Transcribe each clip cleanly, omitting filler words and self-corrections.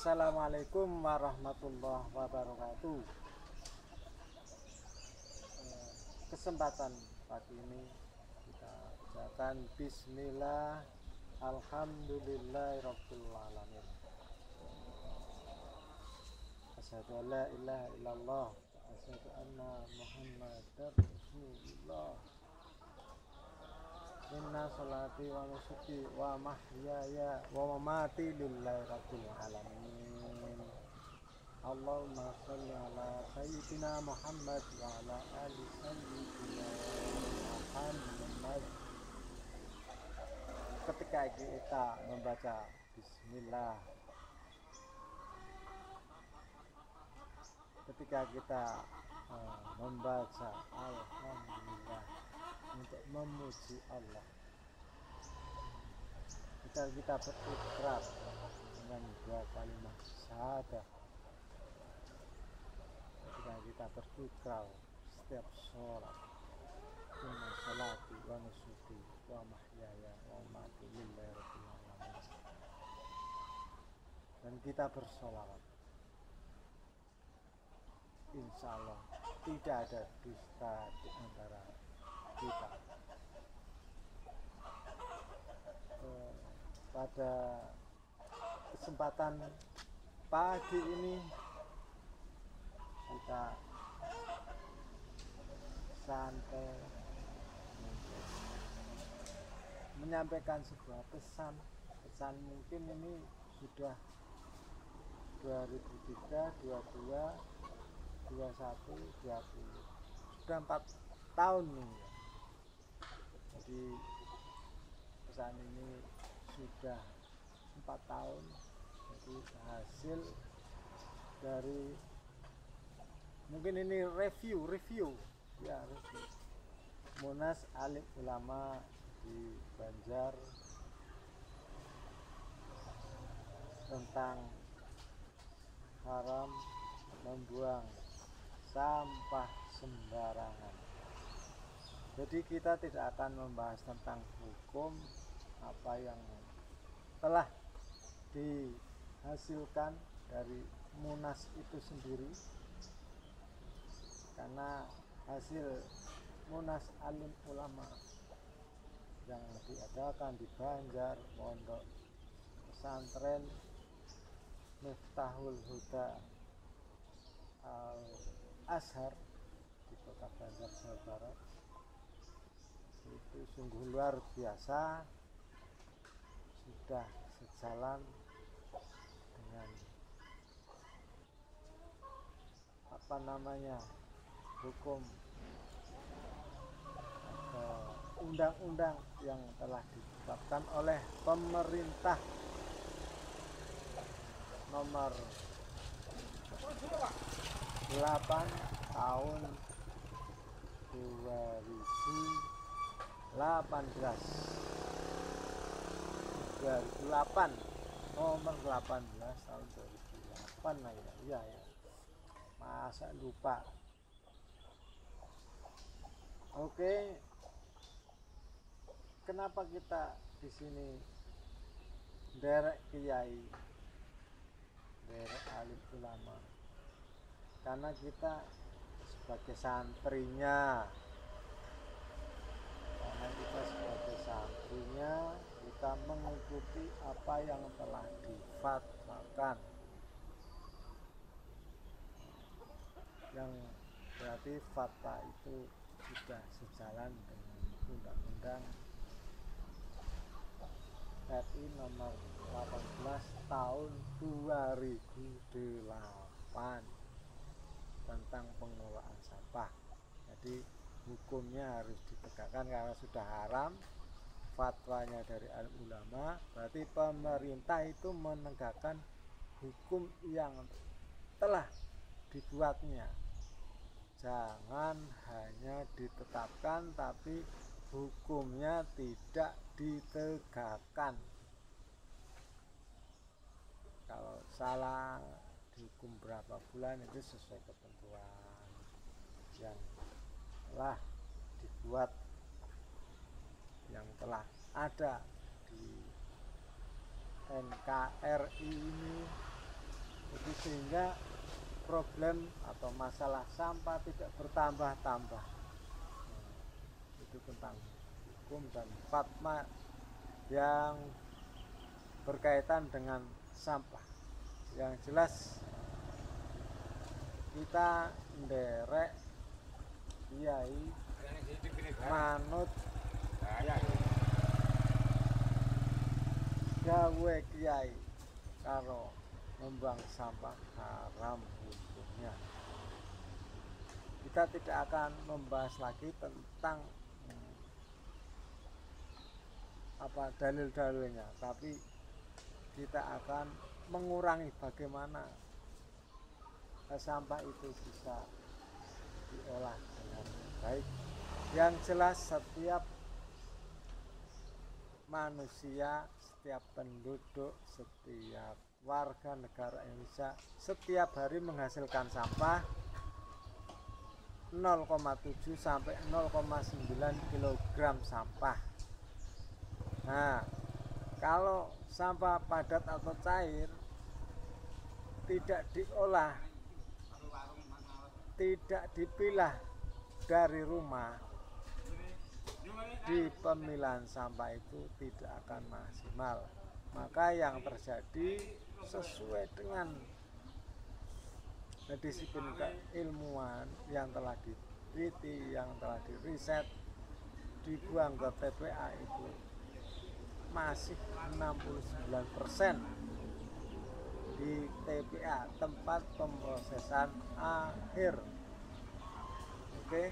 Assalamualaikum warahmatullahi wabarakatuh. Kesempatan pagi ini kita ucapkan Bismillah, Alhamdulillahirabbil alamin. Asyhadu an la ilaha illallah wa asyhadu anna Muhammadar Rasulullah. Inna sholati wa nusuki wa mahyaya wa mamati lillahi rabbil alamin. Allahumma sholli ala sayyidina Muhammad wa ala ali sayyidina Muhammad. Ketika kita membaca bismillah, ketika kita membaca alhamdulillah untuk memuji Allah, kita berikrar dengan dua kalimat syahadah. Ketika kita berikrar setiap sholat, inna sholati wa nusuki wa mahyaya wa mamati lillahi rabbil alamin, dan kita bersolawat, insya Allah tidak ada dusta di antara kita. Pada kesempatan pagi ini kita santai menyampaikan sebuah pesan mungkin ini sudah 2003, 22, 21, 20, sudah 4 tahun nih. Jadi pesan ini sudah 4 tahun. Jadi hasil dari mungkin ini review ya, review Munas Alim Ulama di Banjar tentang haram membuang sampah sembarangan. Jadi kita tidak akan membahas tentang hukum apa yang telah dihasilkan dari Munas itu sendiri, karena hasil Munas Alim Ulama yang diadakan di Banjar, Pondok Pesantren Miftahul Huda Al Azhar di Kota Banjar, Jawa Barat, itu sungguh luar biasa, sudah sejalan dengan hukum undang-undang yang telah ditetapkan oleh pemerintah nomor 8 tahun 2018 nomor 18 tahun 2008 ya, masa lupa. Oke, kenapa kita di sini derek kiai, derek alim ulama? Karena kita sebagai santrinya, kita mengikuti apa yang telah difatwakan, yang berarti fatwa itu sudah sejalan dengan undang-undang RI nomor 18 tahun 2008 tentang pengelolaan sampah. Jadi hukumnya harus ditegakkan karena sudah haram, fatwanya dari alim ulama, berarti pemerintah itu menegakkan hukum yang telah dibuatnya. Jangan hanya ditetapkan tapi hukumnya tidak ditegakkan. Kalau salah dihukum berapa bulan itu sesuai ketentuan yang telah dibuat, yang telah ada di NKRI ini Jadi sehingga problem atau masalah sampah tidak bertambah-tambah. Itu tentang hukum dan fatwa yang berkaitan dengan sampah. Yang jelas kita nderek kiai manut gawe kiai karo membuang sampah haram hukumnya. Kita tidak akan membahas lagi tentang dalil-dalilnya, tapi kita akan mengurangi bagaimana sampah itu bisa diolah dengan baik. Yang jelas setiap manusia, setiap penduduk, setiap warga negara Indonesia setiap hari menghasilkan sampah 0,7 sampai 0,9 kg sampah. Nah, kalau sampah padat atau cair tidak diolah, tidak dipilah dari rumah, di pemilahan sampah itu tidak akan maksimal. Maka yang terjadi sesuai dengan disiplin keilmuan yang telah diteliti, yang telah diriset, dibuang ke TPA itu masih 69% di TPA, tempat pemrosesan akhir. Oke.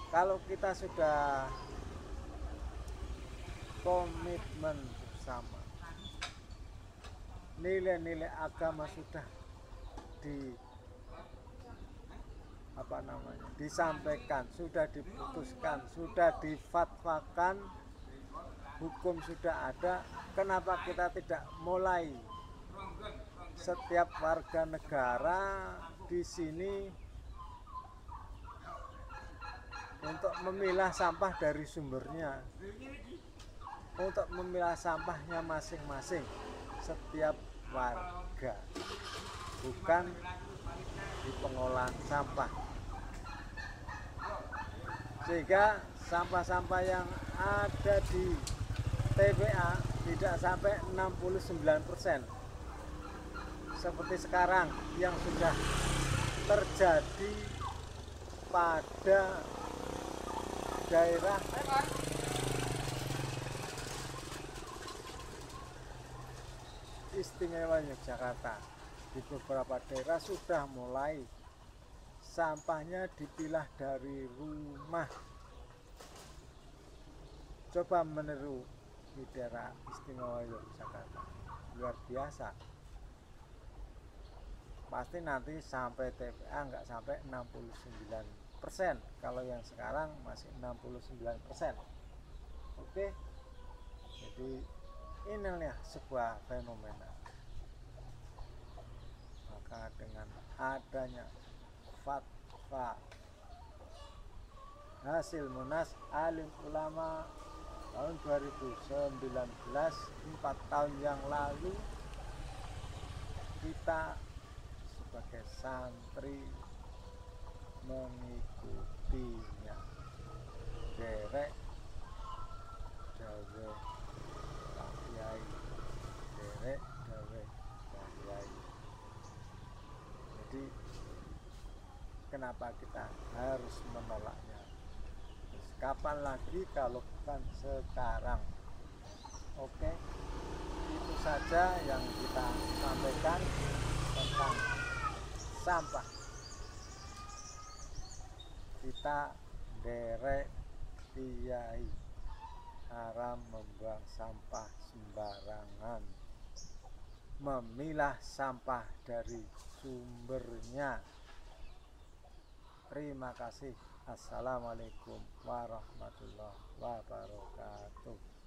Kalau kita sudah komitmen bersama, nilai-nilai agama sudah disampaikan, sudah diputuskan, sudah difatwakan, hukum sudah ada, kenapa kita tidak mulai setiap warga negara di sini untuk memilah sampah dari sumbernya, untuk memilah sampahnya masing-masing setiap warga, bukan di pengolahan sampah, sehingga sampah-sampah yang ada di TPA tidak sampai 69% seperti sekarang yang sudah terjadi pada daerah istimewa Yogyakarta. Di beberapa daerah sudah mulai sampahnya dipilah dari rumah. Coba meniru di daerah istimewa Yogyakarta, luar biasa. Pasti nanti sampai TPA nggak sampai 69%, kalau yang sekarang masih 69%. Oke, jadi inilah sebuah fenomena. Maka dengan adanya fatwa hasil Munas Alim Ulama tahun 2019, 4 tahun yang lalu, kita sebagai santri mengikutinya. Derek dawe Pak Kiai, derek dawe Pak Kiai. Jadi kenapa kita harus menolaknya? Terus kapan lagi kalau bukan sekarang? Oke, itu saja yang kita sampaikan tentang sampah. Kita derek kiai haram membuang sampah sembarangan, memilah sampah dari sumbernya. Terima kasih. Assalamualaikum warahmatullahi wabarakatuh.